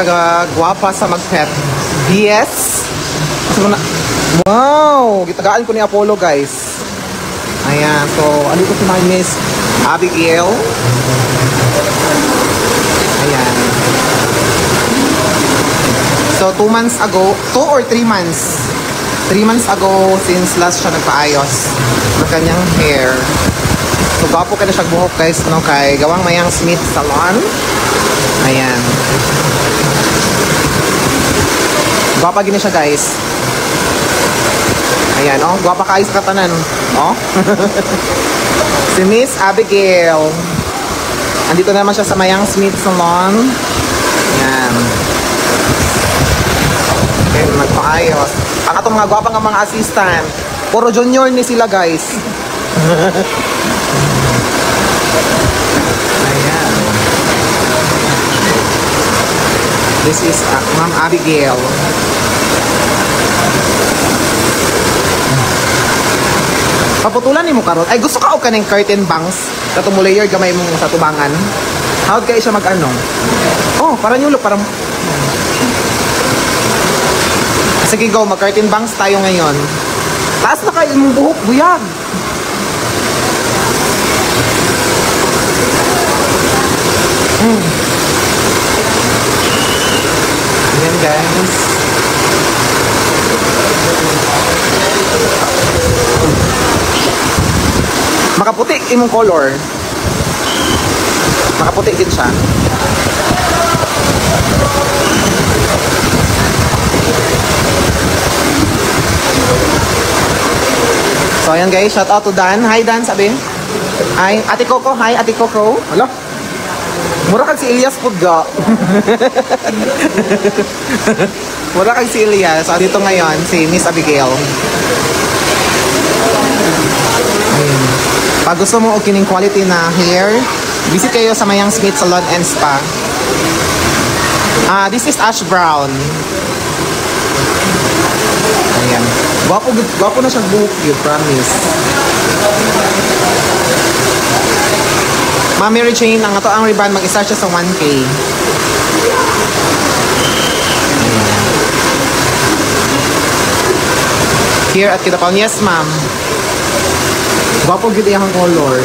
kagwapa sa mag-pet. BS. Wow! Gitagaan ko ni Apollo, guys. Ayan. So, ano ko si my Miss Abigail. Ayan. So, 2 months ago, 2 or 3 months. 3 months ago, since last siya nagpaayos ng kanyang hair. So, gwapo ka na siya buhok, guys, no? Kay Gawang Mayang Smith Salon. Ayan. Gwapa gini siya, guys. Ayan, oh. Gwapa kayo sa katanan. Oh. Si Miss Abigail. Andito naman siya sa Mayang Smith Salon. Ayan. Okay, magpaayos. Ang atong mga gwapa nga mga assistant. Puro junior ni sila, guys. Ayan. This is Ma'am Abigail. Paputulan ni mo karon. Ay, gusto ka o ka ng curtain bangs? Katong layer gamay mo sa tubangan. How'd kayo siya mag-ano? Oh, para nyulok, parang... Sige, go. Mag-curtain bangs tayo ngayon. Taas na kayo mong buhok, buyag. Ayan, guys. Makaputi imong color. Makaputi din siya. So ayan, guys, shout out to Dan. Hi Dan, sabi. Hi, Ate Coco. Hi, Ate Coco. Hello. Mura kag si Elias Pudga. Mura kag si Elias. So dito ngayon si Miss Abigail. Ayan. Pag gusto mo o kining quality na hair, visit kayo sa Mayang Smith Salon and Spa. This is ash brown. Ayan. Gwapo na siyang buhok, you promise. Ma'am Mary Jane, ang ato ang ribbon, mag-start siya sa 1K. Here at Kitapal. Yes, ma'am. Gwapo gid iyang color.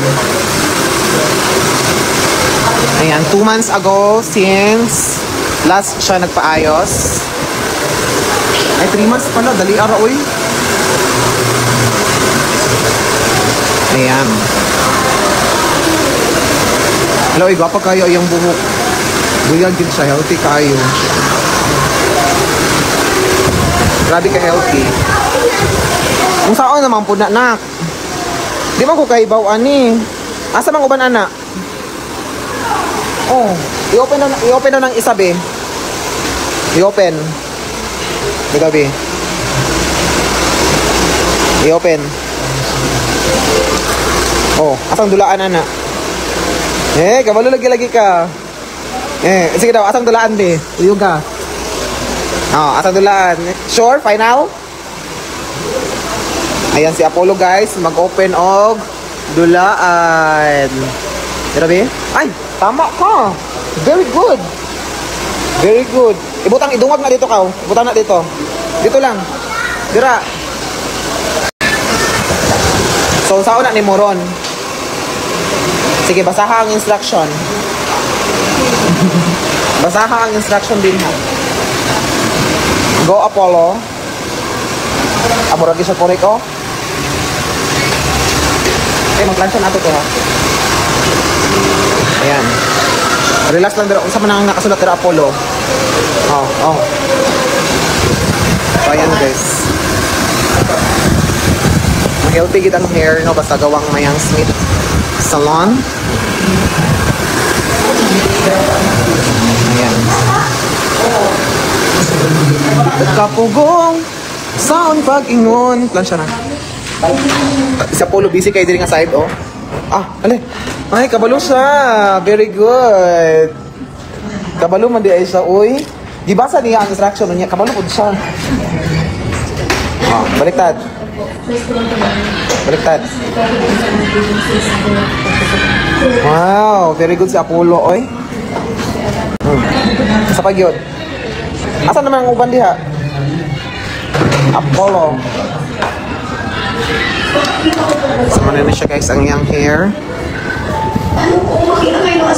Ayan, 2 months ago since last siya nagpaayos. Ay, 3 months pala, dali ara oy. Ayan. Hello, gwapo kayo iyang buhok. Buyag gid siya, healthy kayo. Grabe ka healthy. Kung saan naman po na, nak. Di man ko kaibaw ani. Asa mang uban ana? Oh, i-open na ng isa be. I-open. Di gabi. I-open. Oh, asang dulaan ana? Kabalo lagi ka. Sige daw, asang dulaan be? Uyog ka. Oh, asang dulaan. Sure, final? Ayan si Apollo, guys, mag-open og dulaan. Grabe? Ay, tama ka. Very good. Very good. Ibutang idungag na dito ka. Ibutang na dito. Dito lang. Dira. So, saan na ni Moron? Sige, basaha ang instruction. Basaha ang instruction din ha. Go, Apollo. Amuragi sa korek, oh. Okay, mag-plancha natin ito, ha. Ayan. Relax lang dito. Unsa man ang nakasulat dito, Apollo. Oh. So, ayan, guys. Mag-healthy gid ang hair, no? Basta Gawang Mayang Smith Salon. Ayan. Kapugong saan pag-ingon. Plancha na. Isa Apollo busy kayo din nga side, oh. Ale. Ay, kabalo siya. Very good. Kabalo man di ay siya, uy. Di basa niya ang instruction niya. Kabalo po siya. Baliktad. Wow, very good si Apollo, oy. Sa pag yun. Asan naman ang uban diha? Apollo. Sama na siya guys ang young hair.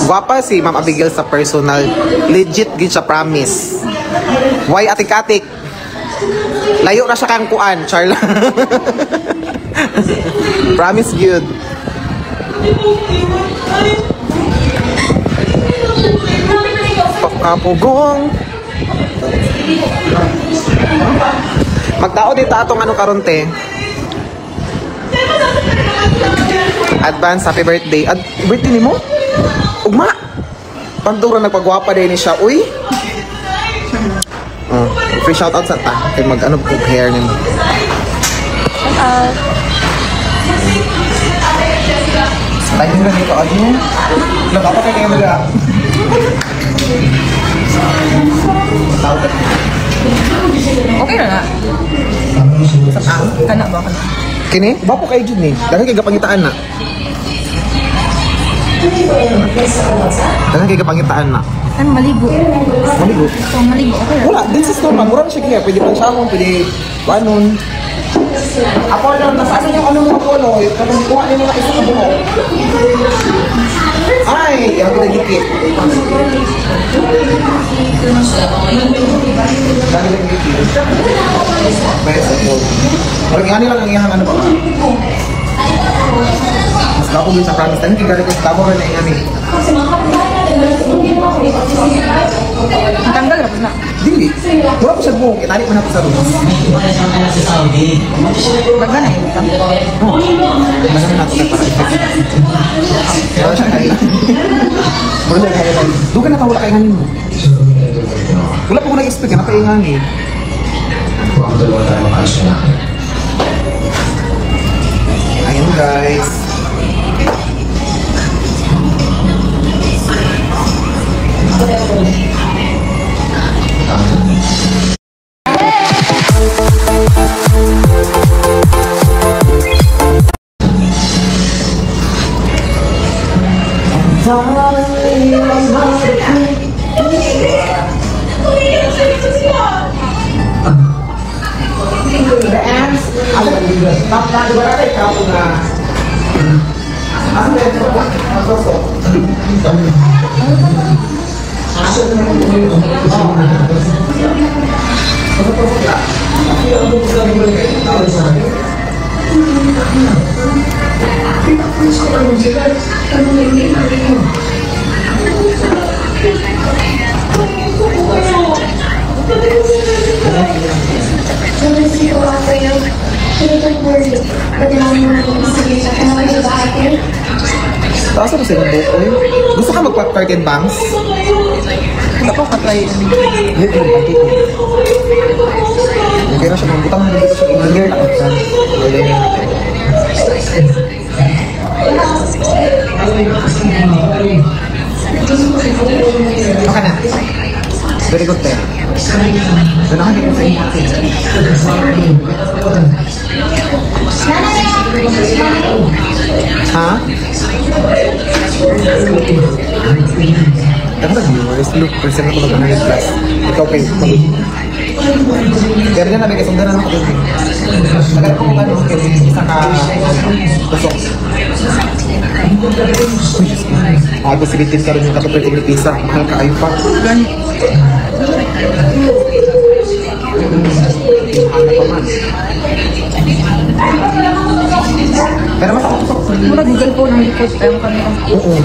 Guwapa si Ma'am Abigail sa personal. Legit gid siya, promise. Why atik-atik? Layo na siya kang kuan, Charla. Promise good. Pakapugong. Magtao dito atong ano karon te. Advance happy birthday. Birthday ni mo? Ugma. Pandura nagpagwapa din ni siya. Uy. Free shoutout sa ta. Kaya mag-ano po hair nimo. Shoutout. Tayo na dito. Ano? Nagapa kayo kayo naga. Okay na nga. Kana ba? Kini? Bapo kayo dyan eh. Dahil kayo kapangitaan na. Dahil kayo kapangitaan na. Ano, maligo? Maligo? So, maligo, okay na. Wala, din sa store man. Mura na siya kaya. Pwede pang samon, pwede panon. Apollo, nasaan yung ano mga Apollo? Kapag kuha niyo mga isa ka buho. Ay, yung pinagikit. Dahil yung pinagikit. Best of all. Parang yan lang ang iyang ano ba? Mas ako din sa promise. Tani kaya ko sa tabo rin na iyang eh. Ang tanggal na po na. Dili. Wala ko sa buhok. Itali mo na po sa room. Baga na yun. Masama natin na parang wala siya kaya. Wala siya kaya lang. Doon ka nakawala kayo nganin mo. Wala po ko nag-expect ka na kayo nganin. Ayun guys. Taas ako sa inyo buko eh. Gusto ka magpa-curtain bangs? Wala ko katry. Hindi ko pati ko. Hindi na siya mabutang mo dito sa inyo. Takot ka. Baka na. Very good tayo. Doon ako dito sa inyo. Ha? Dapat viewers, look, present ako ng 100 plus. Ikaw kayo. Pero dyan nabi, kasundan na ako doon. Nagano ko ano, isa ka tusok. Ako silitin ka rin yung katupad yung pizza. Mahal ka ayo pa. Pero mas ako tusok. Mura Google po ng likod. Pero kami ang Oo.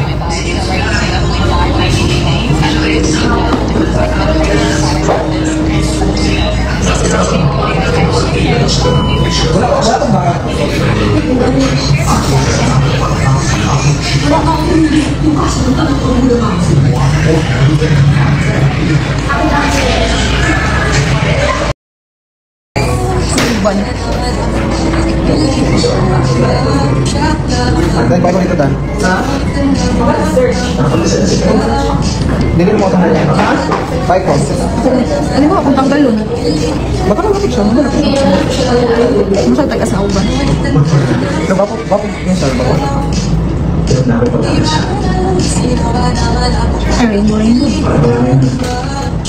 Iban. Dan, bago nito Dan. Dili mo ito na yan. Ha? Bye ko. Ano mo akong tanggalon? Baka lang siya. Masal tayo sa uban. Pero bapo yung sir. Bapo. Ay, rainbow.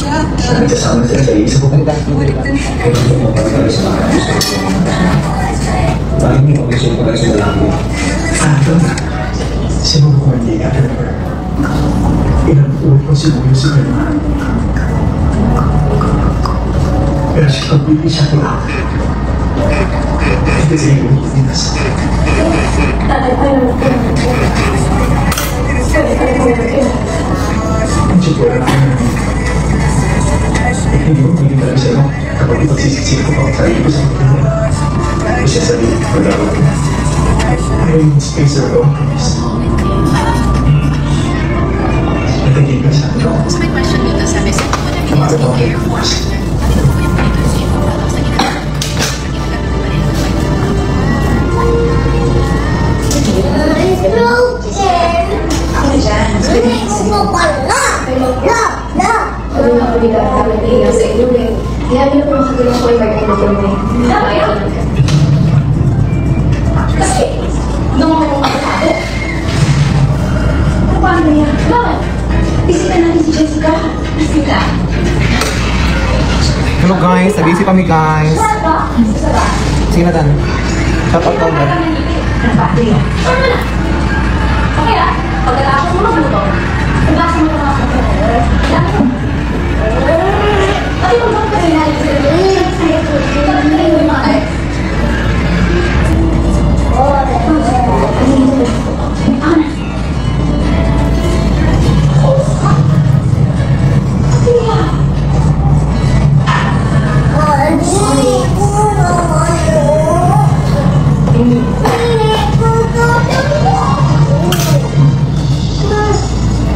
Nagsasama sila sa isa ko. Kaya ito mo para sa mga gusto ko. Bakit hindi mag-gusto ko lang sa lalaki? Ito na. Siguro ko hindi ka ever. Ilang uwi ko siguro si Kalma. Pero siya pag-ibig siya ko lang. Hindi siya yung pininas. Ang siguro na hindi mo pwede talaga sa'yo kapag ipagsisisip ko pa ang sarili ko sa pagkakas. Hindi siya sabihin ko dapat ko. Ayaw yung space or own place. Natagin ka sa akin. So may question dito sa message ko na Kamara binigay ko sa ang Air Force. Force. Kaya hindi po makatulong ko yung mag-entertain. Kasi, nung ako nakatado, paano yan? Bakit? Isipin natin si Jessica. Jessica. Hello guys, nag-iisip kami guys. Saan ba? Saan ba? Sige na Dan. Shout out daw Dan. Ano ba? Sige. Saan mo na? Okay ah. Pagkatapos mo magluto, pagkatapos mo na ako. Pati mo ba kasi natin sila? Ito na yung mga tayo.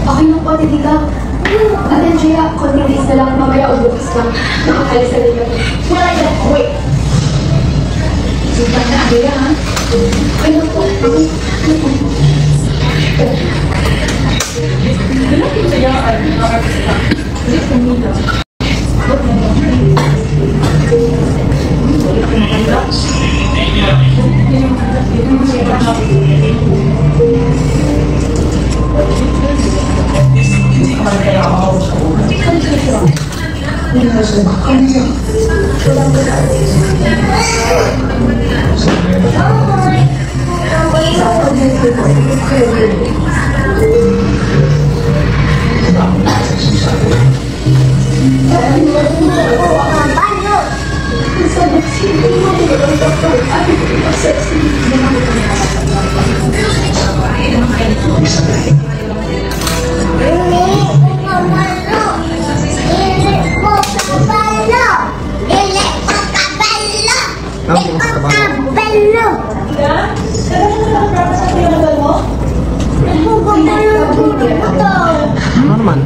Okay na po, Titi ka. Ate Andrea, konting days na lang, mamaya o bukas lang. Nakakalis na rin kami. Wala yan. Wait. Sumpah na, Andrea, ha? Okay na po. Ano naman?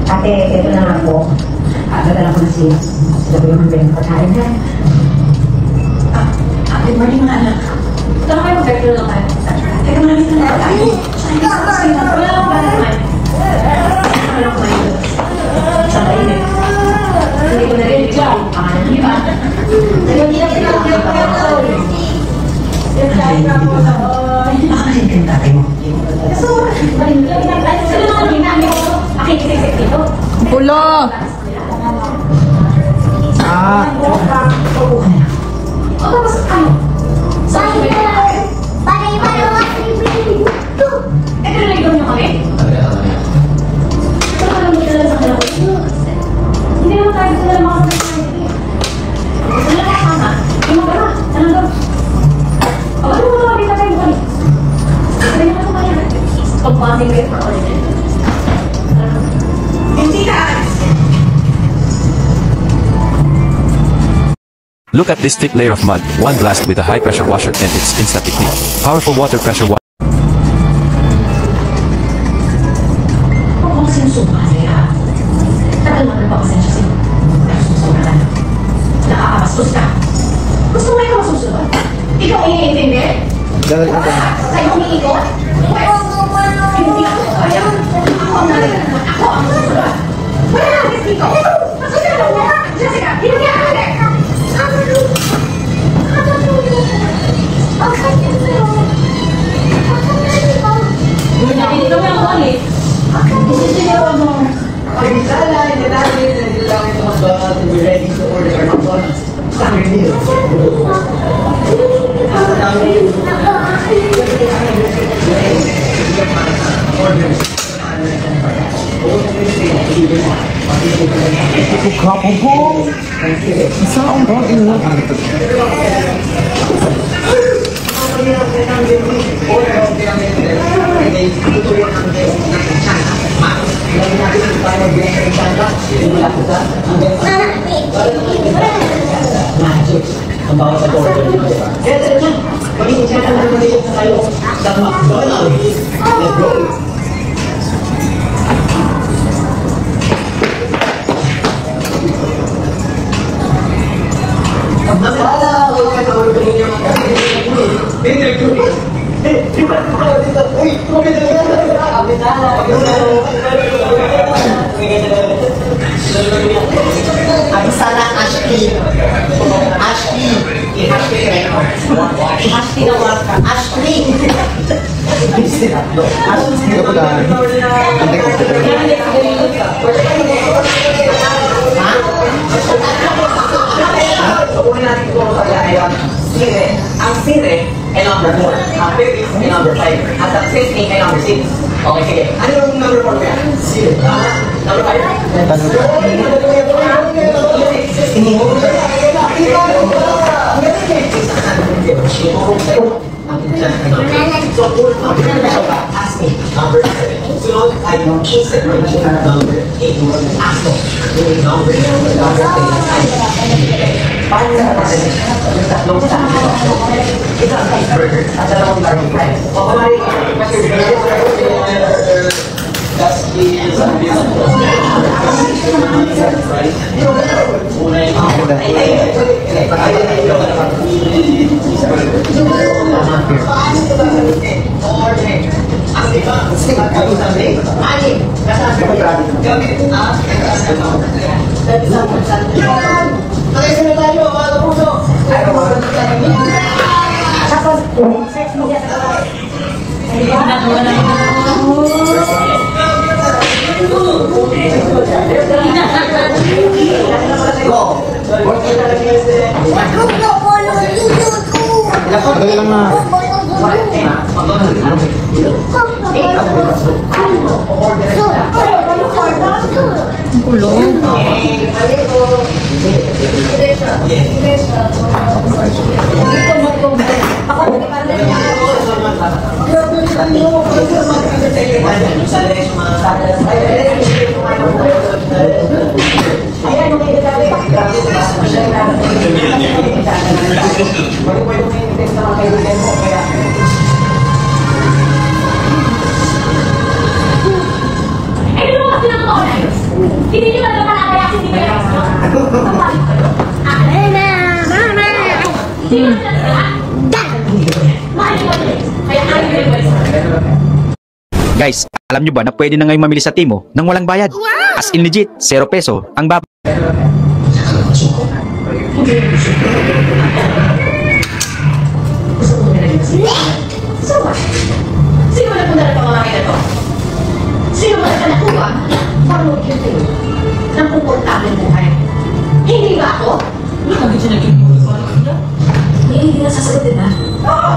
Ate, ito na nga po. Dadala ko na siya. Sabi mo ba yung pagkain na? Good morning, mga anak. Ito na kayo, mag-birthday lang tayo. Teka, maraming na lang tayo. Wala lang ba naman? Wala lang ba yun? Saan kayo eh? Hindi ko na rin ito. Pangalan niyo ba? Hindi na Baka kasi yung tatay mo. Pulo! Ah, Look at this thick layer of mud, one blast with a high pressure washer and it's instantly clean. Powerful water pressure washer. Kung sinusuka niya, tagal mo na ba kasi siya sinusuka ka na? Nakakabastos ka. Gusto mo ikaw masusunod? Ikaw iintindi? dala ko ba? Sa'yo umiikot? Hindi ako kaya. Ako ang nalalaman. Ako ang susunod. Wala na agad dito. Masusunod mo na. Jessica, hindi ka agad. Hindi Kapugong! Saan ba ino? Ang bawat sa order dito. Kaya sir na, magiging check ang recommendation sa kayo sa McDonald's. Let's go! Ang sana Ashley. Ashley. Ashley na wala ka. Ashley. Hindi ko pala. Hindi ko Ang sire ay number 4, ang 50 ay number 5, at ang 60 ay number 6. Okay, sige. Ano yung number 4 kaya? Sire. Number 5. So, ask me, number 7. Sunod ay yung insect range, number 8. Ask mo, yung number 10. Paano na natin yung tatlong sabi? Isang cheeseburger at dalawang garlic fries. O kumari, that's Dali lang na. Hindi nyo ba naman kaya hindi ba yung Guys, alam nyo ba na pwede na ngayong mamili sa Timo nang walang bayad? As in legit, 0 peso ang bab... So what? Sino na punta na pamamaki na to? Sino ba na nakuha? Marunong yun kayo ng komportable buhay. Hindi ba ako? Hindi kami siya naging hindi na sasagot, diba? Oo!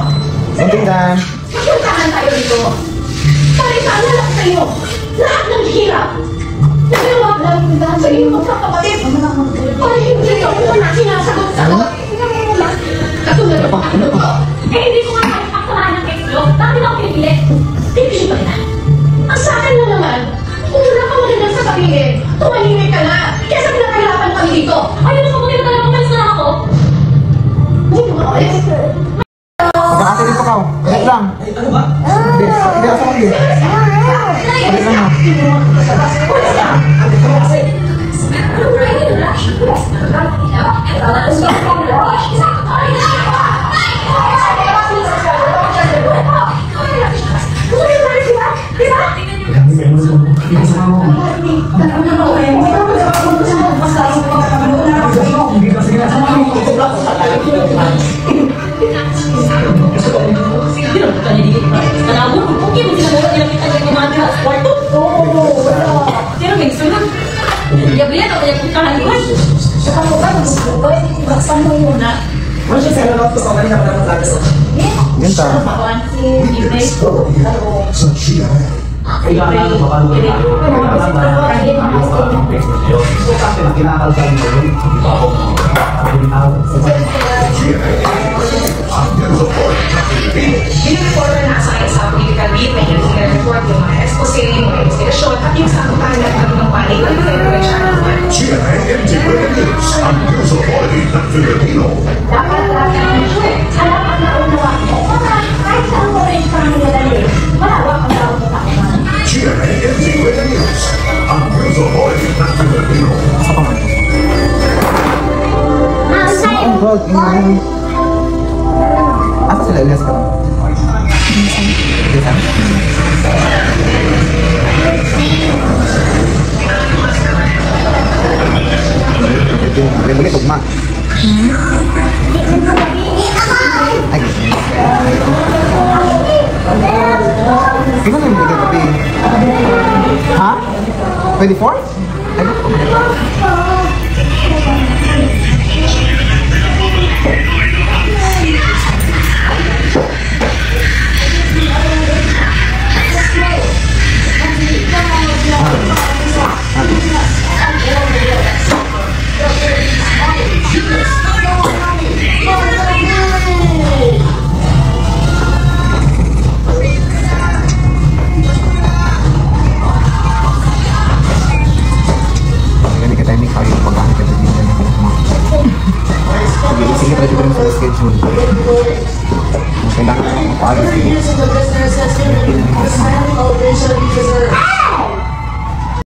Sintindan. Magpuntahan tayo dito. Palitaan lang kayo. Lahat ng hirap. Nagawag lang yung dahan sa inyong magkakapatid. Para hindi kayo na sinasagot-sagot. Katulad ng mga ano ko. Eh, hindi ko nga kaya paksamahan ng exlo. Dami na ako pinipili. Pipili pa kita. Ang sa akin lang naman, kung wala ka magandang sasabihin, tumahimik ka na. Kesa pinakahirapan kami dito. Ayun na mabuti na talagang umalis na ako. Hindi mo ka ulit. Magkakasa dito ka. Wait lang. ano ba? Hindi ako sa kundi. Wait lang na. Ganda. Kailangan makalunan tayo. Kailangan kinakal sa inyo. Binireporta na sa akin sa political beat, may report yung mga expose, yung mga investigasyon, at yung sa kapalan ng mga panig ng federation. GMA News, ang news authority ng Filipino. Dapat lahat ng sure. Alam at naunawa ko. Kahit saan mo rin siya nilalali, malawak ang tawag sa takuman. GMA News, ang news authority ng Filipino. Ang vlog, ingay. Asa sila ilas ka? Minsan. Balik tugma. Ay. Gimana yung bigay tapi? Ha? 24? Ay,